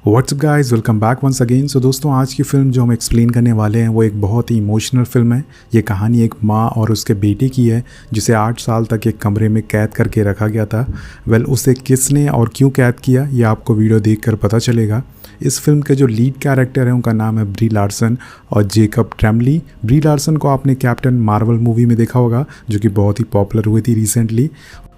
WhatsApp guys, welcome back once again. So दोस्तों, आज की फ़िल्म जो हम एक्सप्लेन करने वाले हैं वो एक बहुत ही इमोशनल फ़िल्म है। ये कहानी एक माँ और उसके बेटे की है जिसे 8 साल तक एक कमरे में कैद करके रखा गया था। उसे किसने और क्यों कैद किया ये आपको वीडियो देखकर पता चलेगा। इस फिल्म के जो लीड कैरेक्टर हैं उनका नाम है ब्री लार्सन और जेकब ट्रेमली। ब्री लार्सन को आपने कैप्टन मार्वल मूवी में देखा होगा जो कि बहुत ही पॉपुलर हुई थी रिसेंटली।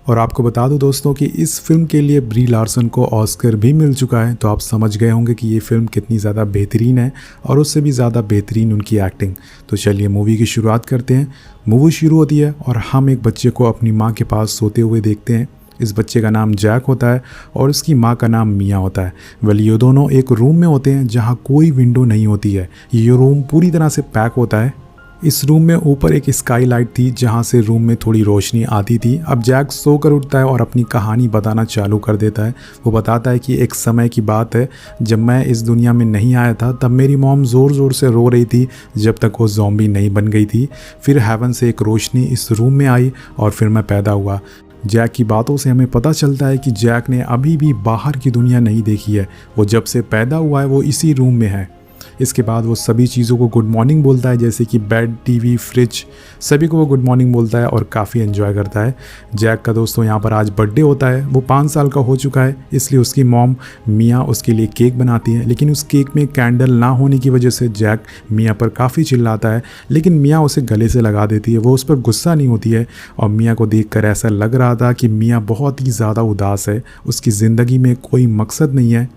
और आपको बता दूं दोस्तों कि इस फिल्म के लिए ब्री लार्सन को ऑस्कर भी मिल चुका है, तो आप समझ गए होंगे कि ये फिल्म कितनी ज़्यादा बेहतरीन है और उससे भी ज़्यादा बेहतरीन उनकी एक्टिंग। तो चलिए मूवी की शुरुआत करते हैं। मूवी शुरू होती है और हम एक बच्चे को अपनी माँ के पास सोते हुए देखते हैं। इस बच्चे का नाम जैक होता है और उसकी माँ का नाम मिया होता है। ये दोनों एक रूम में होते हैं जहाँ कोई विंडो नहीं होती है। ये रूम पूरी तरह से पैक होता है। इस रूम में ऊपर एक स्काई लाइट थी जहाँ से रूम में थोड़ी रोशनी आती थी। अब जैक सोकर उठता है और अपनी कहानी बताना चालू कर देता है। वो बताता है कि एक समय की बात है जब मैं इस दुनिया में नहीं आया था, तब मेरी मॉम ज़ोर ज़ोर से रो रही थी जब तक वो ज़ॉम्बी नहीं बन गई थी। फिर हेवन से एक रोशनी इस रूम में आई और फिर मैं पैदा हुआ। जैक की बातों से हमें पता चलता है कि जैक ने अभी भी बाहर की दुनिया नहीं देखी है। वो जब से पैदा हुआ है वो इसी रूम में है। इसके बाद वो सभी चीज़ों को गुड मॉर्निंग बोलता है, जैसे कि बेड, टीवी, फ्रिज, सभी को वो गुड मॉर्निंग बोलता है और काफ़ी एंजॉय करता है। जैक का दोस्तों यहाँ पर आज बर्थडे होता है। वो 5 साल का हो चुका है, इसलिए उसकी मॉम मिया उसके लिए केक बनाती है। लेकिन उस केक में कैंडल ना होने की वजह से जैक मिया पर काफ़ी चिल्लाता है, लेकिन मिया उसे गले से लगा देती है। वो उस पर गुस्सा नहीं होती है और मिया को देखकर ऐसा लग रहा था कि मिया बहुत ही ज़्यादा उदास है, उसकी ज़िंदगी में कोई मकसद नहीं है।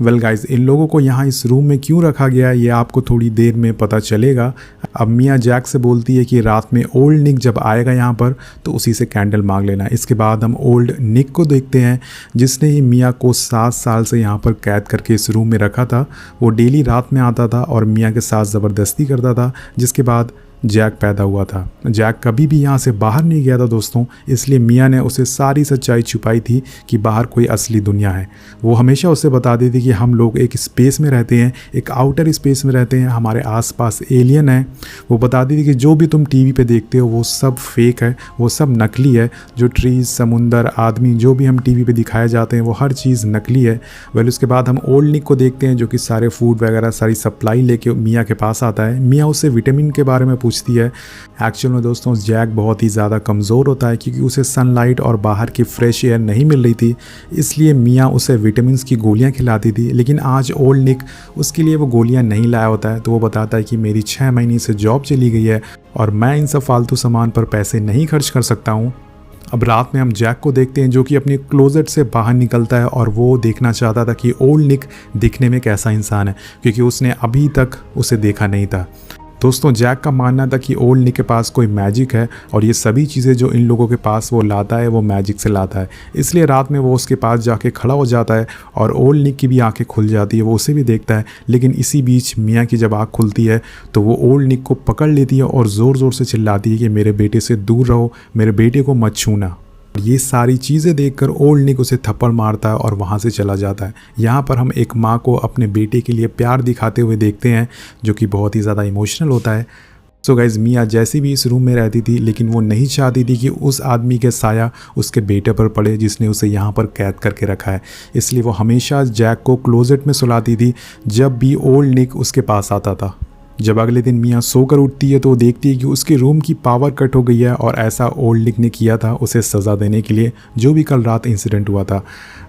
गाइस, इन लोगों को यहाँ इस रूम में क्यों रखा गया है ये आपको थोड़ी देर में पता चलेगा। अब मिया जैक से बोलती है कि रात में ओल्ड निक जब आएगा यहाँ पर तो उसी से कैंडल मांग लेना। इसके बाद हम ओल्ड निक को देखते हैं जिसने ही मिया को 7 साल से यहाँ पर कैद करके इस रूम में रखा था। वो डेली रात में आता था और मिया के साथ ज़बरदस्ती करता था, जिसके बाद जैक पैदा हुआ था। जैक कभी भी यहाँ से बाहर नहीं गया था दोस्तों, इसलिए मिया ने उसे सारी सच्चाई छुपाई थी कि बाहर कोई असली दुनिया है। वो हमेशा उसे बताती थी कि हम लोग एक स्पेस में रहते हैं, एक आउटर स्पेस में रहते हैं, हमारे आसपास एलियन है। वो बताती थी कि जो भी तुम टीवी पे देखते हो वो सब फेक है, वो सब नकली है। जो ट्रीज, समुंदर, आदमी जो भी हम टीवी पे दिखाए जाते हैं वो हर चीज़ नकली है। उसके बाद हम ओल्ड निक को देखते हैं जो कि सारे फूड वगैरह सारी सप्लाई लेके मिया के पास आता है। मिया उससे विटामिन के बारे में पूछती है। एक्चुअल में दोस्तों जैक बहुत ही ज़्यादा कमज़ोर होता है क्योंकि उसे सनलाइट और बाहर की फ्रेश एयर नहीं मिल रही थी, इसलिए मिया उसे विटामिन की गोलियां खिलाती थी। लेकिन आज ओल्ड निक उसके लिए वो गोलियां नहीं लाया होता है, तो वो बताता है कि मेरी 6 महीने से जॉब चली गई है और मैं इन सब फालतू सामान पर पैसे नहीं खर्च कर सकता हूँ। अब रात में हम जैक को देखते हैं जो कि अपने क्लोजेट से बाहर निकलता है और वो देखना चाहता था कि ओल्ड निक दिखने में कैसा इंसान है, क्योंकि उसने अभी तक उसे देखा नहीं था। दोस्तों जैक का मानना था कि ओल्ड निक के पास कोई मैजिक है और ये सभी चीज़ें जो इन लोगों के पास वो लाता है वो मैजिक से लाता है। इसलिए रात में वो उसके पास जाके खड़ा हो जाता है और ओल्ड निक की भी आंखें खुल जाती है, वो उसे भी देखता है। लेकिन इसी बीच मिया की जब आँख खुलती है तो वो ओल्ड निक को पकड़ लेती है और ज़ोर ज़ोर से चिल्लाती है कि मेरे बेटे से दूर रहो, मेरे बेटे को मत छूना। ये सारी चीज़ें देखकर ओल्ड निक उसे थप्पड़ मारता है और वहाँ से चला जाता है। यहाँ पर हम एक माँ को अपने बेटे के लिए प्यार दिखाते हुए देखते हैं जो कि बहुत ही ज़्यादा इमोशनल होता है। सो गाइज, मिया जैसी भी इस रूम में रहती थी लेकिन वो नहीं चाहती थी कि उस आदमी के साया उसके बेटे पर पड़े जिसने उसे यहाँ पर कैद करके रखा है। इसलिए वो हमेशा जैक को क्लोजेट में सुलाती थी जब भी ओल्ड निक उसके पास आता था। जब अगले दिन मिया सोकर उठती है तो वो देखती है कि उसके रूम की पावर कट हो गई है और ऐसा ओल्ड निक ने किया था उसे सज़ा देने के लिए, जो भी कल रात इंसिडेंट हुआ था।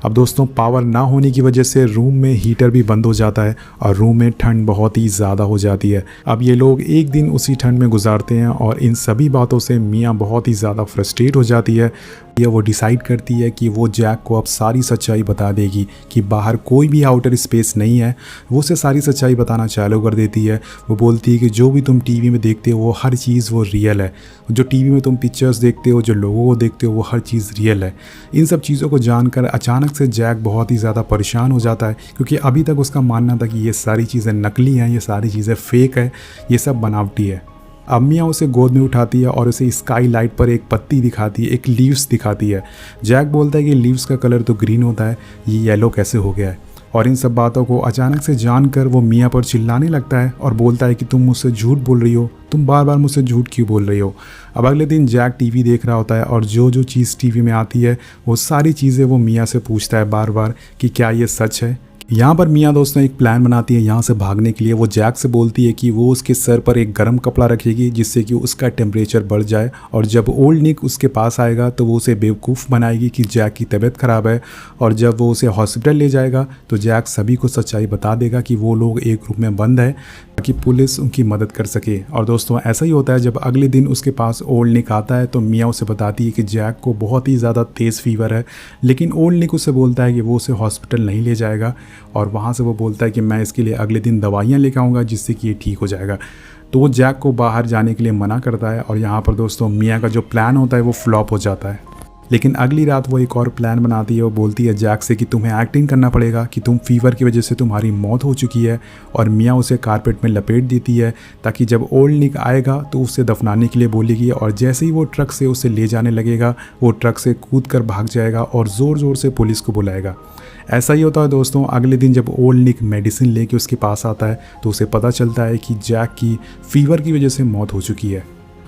अब दोस्तों पावर ना होने की वजह से रूम में हीटर भी बंद हो जाता है और रूम में ठंड बहुत ही ज़्यादा हो जाती है। अब ये लोग एक दिन उसी ठंड में गुजारते हैं और इन सभी बातों से मिया बहुत ही ज़्यादा फ्रस्ट्रेट हो जाती है। वो डिसाइड करती है कि वो जैक को अब सारी सच्चाई बता देगी कि बाहर कोई भी आउटर स्पेस नहीं है। वो उसे सारी सच्चाई बताना चालू कर देती है। वो बोलती है कि जो भी तुम टीवी में देखते हो वो हर चीज़ वो रियल है। जो टीवी में तुम पिक्चर्स देखते हो, जो लोगों को देखते हो, वो हर चीज़ रियल है। इन सब चीज़ों को जानकर अचानक से जैक बहुत ही ज़्यादा परेशान हो जाता है क्योंकि अभी तक उसका मानना था कि ये सारी चीज़ें नकली हैं, ये सारी चीज़ें फेक है, ये सब बनावटी है। अब मिया उसे गोद में उठाती है और उसे स्काई लाइट पर एक पत्ती दिखाती है, एक लीव्स दिखाती है। जैक बोलता है कि लीव्स का कलर तो ग्रीन होता है, ये येलो कैसे हो गया है। और इन सब बातों को अचानक से जानकर वो मिया पर चिल्लाने लगता है और बोलता है कि तुम मुझसे झूठ बोल रही हो, तुम बार बार मुझसे झूठ क्यों बोल रही हो। अब अगले दिन जैक टीवी देख रहा होता है और जो जो चीज़ टीवी में आती है वो सारी चीज़ें वो मिया से पूछता है बार बार कि क्या ये सच है, यहाँ पर मियाँ दोस्तों एक प्लान बनाती है यहाँ से भागने के लिए। वो जैक से बोलती है कि वो उसके सर पर एक गर्म कपड़ा रखेगी जिससे कि उसका टेम्परेचर बढ़ जाए, और जब ओल्ड निक उसके पास आएगा तो वो उसे बेवकूफ़ बनाएगी कि जैक की तबीयत ख़राब है, और जब वो उसे हॉस्पिटल ले जाएगा तो जैक सभी को सच्चाई बता देगा कि वो लोग एक रूम में बंद है ताकि पुलिस उनकी मदद कर सके। और दोस्तों ऐसा ही होता है, जब अगले दिन उसके पास ओल्ड निक आता है तो मियाँ उसे बताती है कि जैक को बहुत ही ज़्यादा तेज़ फीवर है, लेकिन ओल्ड निक उसे बोलता है कि वो उसे हॉस्पिटल नहीं ले जाएगा, और वहाँ से वो बोलता है कि मैं इसके लिए अगले दिन दवाइयाँ लेकर आऊँगा जिससे कि ये ठीक हो जाएगा। तो वो जैक को बाहर जाने के लिए मना करता है, और यहाँ पर दोस्तों मियाँ का जो प्लान होता है वो फ्लॉप हो जाता है। लेकिन अगली रात वो एक और प्लान बनाती है। वो बोलती है जैक से कि तुम्हें एक्टिंग करना पड़ेगा कि तुम फीवर की वजह से तुम्हारी मौत हो चुकी है, और मियाँ उसे कारपेट में लपेट देती है ताकि जब ओल्ड निक आएगा तो उसे दफनाने के लिए बोलेगी, और जैसे ही वो ट्रक से उसे ले जाने लगेगा वो ट्रक से कूद कर भाग जाएगा और ज़ोर ज़ोर से पुलिस को बुलाएगा। ऐसा ही होता है दोस्तों, अगले दिन जब ओल्ड निक मेडिसिन लेके उसके पास आता है तो उसे पता चलता है कि जैक की फीवर की वजह से मौत हो चुकी है,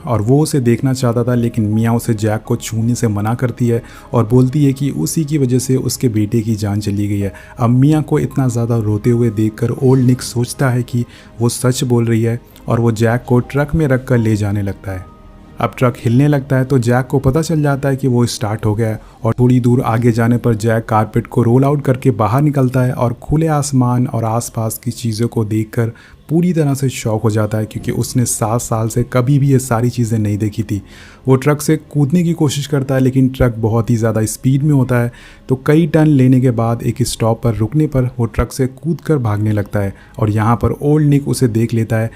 और वो उसे देखना चाहता था, लेकिन मियाँ उसे जैक को छूने से मना करती है और बोलती है कि उसी की वजह से उसके बेटे की जान चली गई है। अब मियाँ को इतना ज़्यादा रोते हुए देखकर ओल्ड निक सोचता है कि वो सच बोल रही है, और वो जैक को ट्रक में रख कर ले जाने लगता है। अब ट्रक हिलने लगता है तो जैक को पता चल जाता है कि वो स्टार्ट हो गया है, और थोड़ी दूर आगे जाने पर जैक कारपेट को रोल आउट करके बाहर निकलता है और खुले आसमान और आसपास की चीज़ों को देखकर पूरी तरह से शॉक हो जाता है, क्योंकि उसने 7 साल से कभी भी ये सारी चीज़ें नहीं देखी थी। वो ट्रक से कूदने की कोशिश करता है, लेकिन ट्रक बहुत ही ज़्यादा स्पीड में होता है, तो कई टर्न लेने के बाद एक स्टॉप पर रुकने पर वो ट्रक से कूद कर भागने लगता है, और यहाँ पर ओल्ड निक उसे देख लेता है।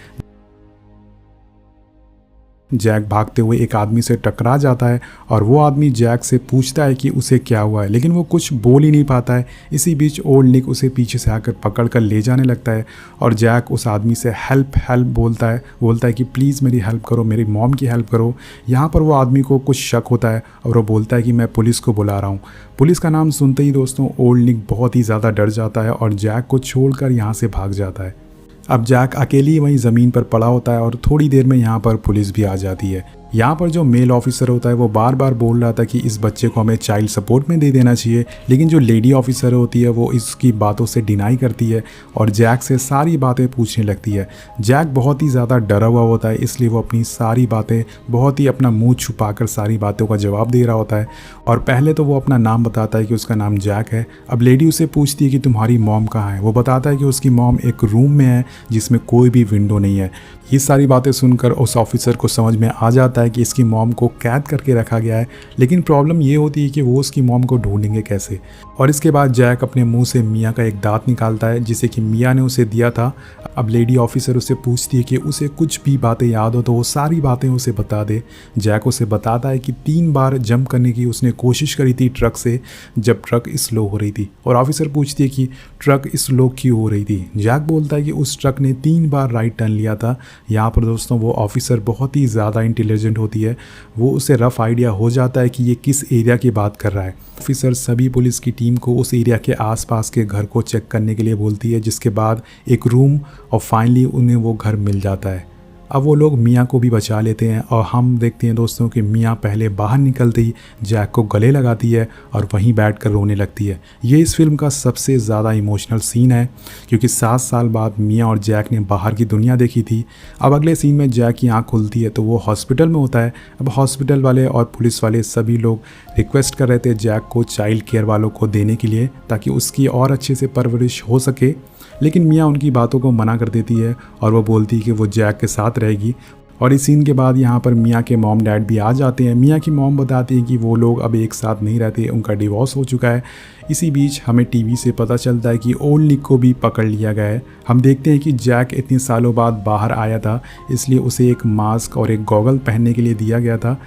जैक भागते हुए एक आदमी से टकरा जाता है, और वो आदमी जैक से पूछता है कि उसे क्या हुआ है, लेकिन वो कुछ बोल ही नहीं पाता है। इसी बीच ओल्ड निक उसे पीछे से आकर पकड़ कर ले जाने लगता है, और जैक उस आदमी से हेल्प बोलता है कि प्लीज़ मेरी हेल्प करो, मेरी मॉम की हेल्प करो। यहाँ पर वो आदमी को कुछ शक होता है और वो बोलता है कि मैं पुलिस को बुला रहा हूँ। पुलिस का नाम सुनते ही दोस्तों ओल्ड निक बहुत ही ज़्यादा डर जाता है और जैक को छोड़कर यहाँ से भाग जाता है। अब जैक अकेली वहीं ज़मीन पर पड़ा होता है, और थोड़ी देर में यहाँ पर पुलिस भी आ जाती है। यहाँ पर जो मेल ऑफिसर होता है वो बार बार बोल रहा था कि इस बच्चे को हमें चाइल्ड सपोर्ट में दे देना चाहिए, लेकिन जो लेडी ऑफिसर होती है वो इसकी बातों से डिनाई करती है और जैक से सारी बातें पूछने लगती है। जैक बहुत ही ज़्यादा डरा हुआ होता है, इसलिए वो अपनी सारी बातें बहुत ही अपना मुंह छुपाकर सारी बातों का जवाब दे रहा होता है। और पहले तो वो अपना नाम बताता है कि उसका नाम जैक है। अब लेडी उसे पूछती है कि तुम्हारी मॉम कहाँ है। वो बताता है कि उसकी मॉम एक रूम में है जिसमें कोई भी विंडो नहीं है। ये सारी बातें सुनकर उस ऑफिसर को समझ में आ जाता है कि इसकी मॉम को कैद करके रखा गया है, लेकिन प्रॉब्लम ये होती है कि वो उसकी मॉम को ढूंढेंगे कैसे। और इसके बाद जैक अपने मुंह से मियाँ का एक दांत निकालता है जिसे कि मियाँ ने उसे दिया था। अब लेडी ऑफिसर उसे पूछती है कि उसे कुछ भी बातें याद हो तो वो सारी बातें उसे बता दे। जैक उसे बताता है कि 3 बार जंप करने की उसने कोशिश करी थी ट्रक से जब ट्रक स्लो हो रही थी, और ऑफिसर पूछती है कि ट्रक स्लो क्यों हो रही थी। जैक बोलता है कि उस ट्रक ने 3 बार राइट टर्न लिया था। यहाँ पर दोस्तों वो ऑफिसर बहुत ही ज़्यादा इंटेलिजेंट होती है, वो उसे रफ आइडिया हो जाता है कि ये किस एरिया की बात कर रहा है। ऑफिसर सभी पुलिस की टीम को उस एरिया के आसपास के घर को चेक करने के लिए बोलती है, जिसके बाद एक रूम और फाइनली उन्हें वो घर मिल जाता है। अब वो लोग मियाँ को भी बचा लेते हैं, और हम देखते हैं दोस्तों कि मियाँ पहले बाहर निकलते ही जैक को गले लगाती है और वहीं बैठकर रोने लगती है। ये इस फिल्म का सबसे ज़्यादा इमोशनल सीन है, क्योंकि 7 साल बाद मियाँ और जैक ने बाहर की दुनिया देखी थी। अब अगले सीन में जैक की आँख खुलती है तो वो हॉस्पिटल में होता है। अब हॉस्पिटल वाले और पुलिस वाले सभी लोग रिक्वेस्ट कर रहे थे जैक को चाइल्ड केयर वालों को देने के लिए, ताकि उसकी और अच्छे से परवरिश हो सके, लेकिन मियाँ उनकी बातों को मना कर देती है और वो बोलती है कि वो जैक के साथ रहेगी। और इस सीन के बाद यहाँ पर मियाँ के मॉम डैड भी आ जाते हैं। मियाँ की मॉम बताती है कि वो लोग अब एक साथ नहीं रहते, उनका डिवोर्स हो चुका है। इसी बीच हमें टीवी से पता चलता है कि ओल्ड निक को भी पकड़ लिया गया है। हम देखते हैं कि जैक इतने सालों बाद बाहर आया था, इसलिए उसे एक मास्क और एक गॉगल पहनने के लिए दिया गया था,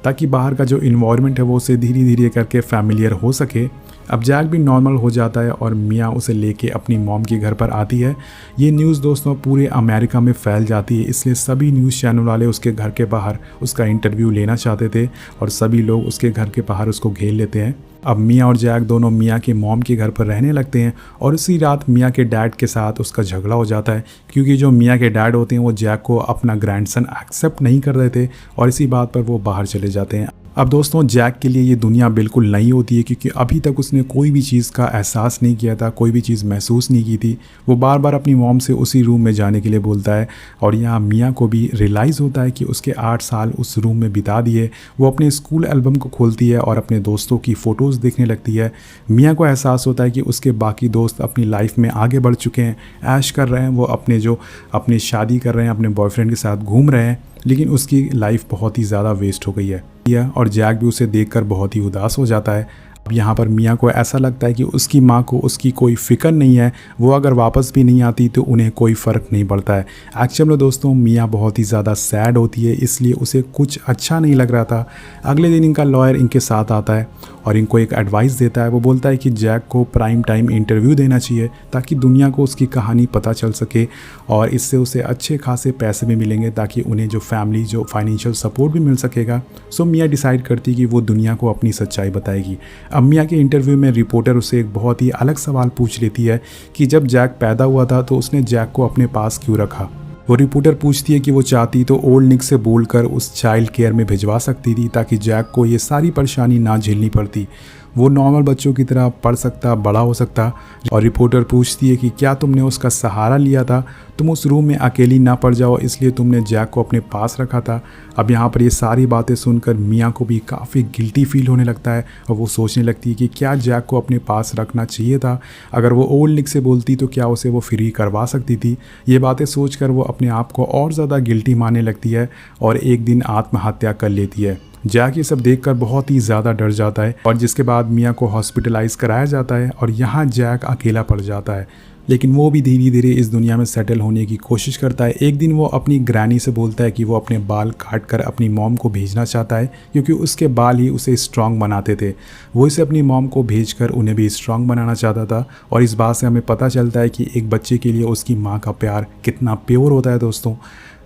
ताकि बाहर का जो इन्वायरमेंट है वो उसे धीरे धीरे करके फैमिलियर हो सके। अब जैक भी नॉर्मल हो जाता है और मियाँ उसे लेके अपनी मॉम के घर पर आती है। ये न्यूज़ दोस्तों पूरे अमेरिका में फैल जाती है, इसलिए सभी न्यूज़ चैनल वाले उसके घर के बाहर उसका इंटरव्यू लेना चाहते थे, और सभी लोग उसके घर के बाहर उसको घेर लेते हैं। अब मियाँ और जैक दोनों मियाँ के मॉम के घर पर रहने लगते हैं, और उसी रात मियाँ के डैड के साथ उसका झगड़ा हो जाता है, क्योंकि जो मियाँ के डैड होते हैं वो जैक को अपना ग्रैंडसन एक्सेप्ट नहीं कर रहे थे, और इसी बात पर वो बाहर चले जाते हैं। अब दोस्तों जैक के लिए ये दुनिया बिल्कुल नई होती है, क्योंकि अभी तक उसने कोई भी चीज़ का एहसास नहीं किया था, कोई भी चीज़ महसूस नहीं की थी। वो बार बार अपनी मॉम से उसी रूम में जाने के लिए बोलता है और यहाँ मिया को भी रियलाइज़ होता है कि उसके 8 साल उस रूम में बिता दिए। वो अपने स्कूल एल्बम को खोलती है और अपने दोस्तों की फ़ोटोज़ देखने लगती है। मिया को एहसास होता है कि उसके बाकी दोस्त अपनी लाइफ में आगे बढ़ चुके हैं, ऐश कर रहे हैं, वो अपनी शादी कर रहे हैं, अपने बॉयफ्रेंड के साथ घूम रहे हैं, लेकिन उसकी लाइफ बहुत ही ज़्यादा वेस्ट हो गई है। और जैक भी उसे देखकर बहुत ही उदास हो जाता है। अब यहाँ पर मिया को ऐसा लगता है कि उसकी माँ को उसकी कोई फ़िक्र नहीं है, वो अगर वापस भी नहीं आती तो उन्हें कोई फ़र्क नहीं पड़ता है। एक्चुअल में दोस्तों मिया बहुत ही ज़्यादा सैड होती है, इसलिए उसे कुछ अच्छा नहीं लग रहा था। अगले दिन इनका लॉयर इनके साथ आता है और इनको एक एडवाइस देता है। वो बोलता है कि जैक को प्राइम टाइम इंटरव्यू देना चाहिए ताकि दुनिया को उसकी कहानी पता चल सके और इससे उसे अच्छे खासे पैसे भी मिलेंगे, ताकि उन्हें जो फैमिली जो फाइनेंशियल सपोर्ट भी मिल सकेगा। सो मिया डिसाइड करती है कि वो दुनिया को अपनी सच्चाई बताएगी। अब मिया के इंटरव्यू में रिपोर्टर उसे एक बहुत ही अलग सवाल पूछ लेती है कि जब जैक पैदा हुआ था तो उसने जैक को अपने पास क्यों रखा। वो रिपोर्टर पूछती है कि वो चाहती तो ओल्ड निक से बोलकर उस चाइल्ड केयर में भिजवा सकती थी ताकि जैक को ये सारी परेशानी ना झेलनी पड़ती, वो नॉर्मल बच्चों की तरह पढ़ सकता, बड़ा हो सकता। और रिपोर्टर पूछती है कि क्या तुमने उसका सहारा लिया था, तुम उस रूम में अकेली ना पड़ जाओ इसलिए तुमने जैक को अपने पास रखा था। अब यहाँ पर ये सारी बातें सुनकर मिया को भी काफ़ी गिल्टी फील होने लगता है और वो सोचने लगती है कि क्या जैक को अपने पास रखना चाहिए था। अगर वो ओल्ड निक से बोलती तो क्या उसे वो फ्री करवा सकती थी। ये बातें सोचकर वो अपने आप को और ज़्यादा गिल्टी मानने लगती है और एक दिन आत्महत्या कर लेती है। जैक ये सब देखकर बहुत ही ज़्यादा डर जाता है और जिसके बाद मिया को हॉस्पिटलाइज कराया जाता है और यहाँ जैक अकेला पड़ जाता है। लेकिन वो भी धीरे धीरे इस दुनिया में सेटल होने की कोशिश करता है। एक दिन वो अपनी ग्रैनी से बोलता है कि वो अपने बाल काट कर अपनी मॉम को भेजना चाहता है, क्योंकि उसके बाल ही उसे स्ट्रांग बनाते थे। वो इसे अपनी मॉम को भेजकर उन्हें भी स्ट्रांग बनाना चाहता था। और इस बात से हमें पता चलता है कि एक बच्चे के लिए उसकी माँ का प्यार कितना प्योर होता है दोस्तों।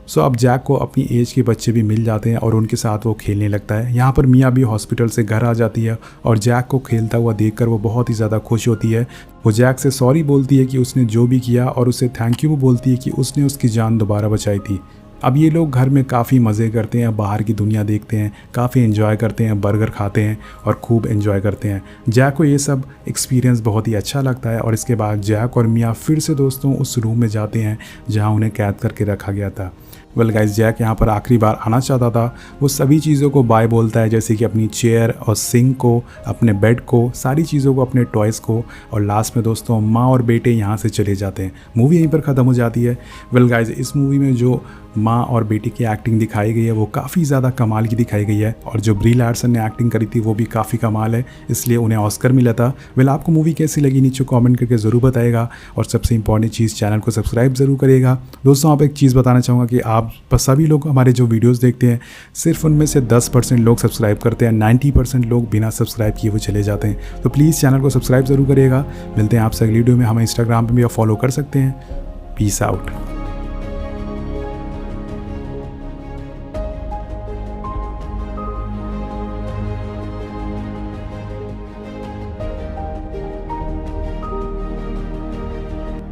सो अब जैक को अपनी एज के बच्चे भी मिल जाते हैं और उनके साथ वो खेलने लगता है। यहाँ पर मिया भी हॉस्पिटल से घर आ जाती है और जैक को खेलता हुआ देखकर वो बहुत ही ज़्यादा खुश होती है। वो जैक से सॉरी बोलती है कि उसने जो भी किया और उसे थैंक यू भी बोलती है कि उसने उसकी जान दोबारा बचाई थी। अब ये लोग घर में काफ़ी मज़े करते हैं, बाहर की दुनिया देखते हैं, काफ़ी एंजॉय करते हैं, बर्गर खाते हैं और खूब एंजॉय करते हैं। जैक को ये सब एक्सपीरियंस बहुत ही अच्छा लगता है और इसके बाद जैक और मिया फिर से दोस्तों उस रूम में जाते हैं जहाँ उन्हें कैद करके रखा गया था। वेल गाइस, जैक यहाँ पर आखिरी बार आना चाहता था। वो सभी चीज़ों को बाय बोलता है, जैसे कि अपनी चेयर और सिंक को, अपने बेड को, सारी चीज़ों को, अपने टॉयज़ को। और लास्ट में दोस्तों माँ और बेटे यहाँ से चले जाते हैं। मूवी यहीं पर ख़त्म हो जाती है। वेल गाइस, इस मूवी में जो माँ और बेटी की एक्टिंग दिखाई गई है वो काफ़ी ज़्यादा कमाल की दिखाई गई है और जो ब्री लार्सन ने एक्टिंग करी थी वो भी काफ़ी कमाल है, इसलिए उन्हें ऑस्कर मिला था। वेल, आपको मूवी कैसी लगी नीचे कमेंट करके ज़रूर बताइएगा और सबसे इंपॉर्टेंट चीज़, चैनल को सब्सक्राइब ज़रूर करिएगा। दोस्तों, आप एक चीज़ बताना चाहूँगा कि आप सभी लोग हमारे जो वीडियोज़ देखते हैं सिर्फ उनमें से 10% लोग सब्सक्राइब करते हैं, 90% लोग बिना सब्सक्राइब किए हुए चले जाते हैं। तो प्लीज़ चैनल को सब्सक्राइब ज़रूर करिएगा। मिलते हैं आपसे अगली वीडियो में। हमें इंस्टाग्राम पर भी आप फॉलो कर सकते हैं। Peace out.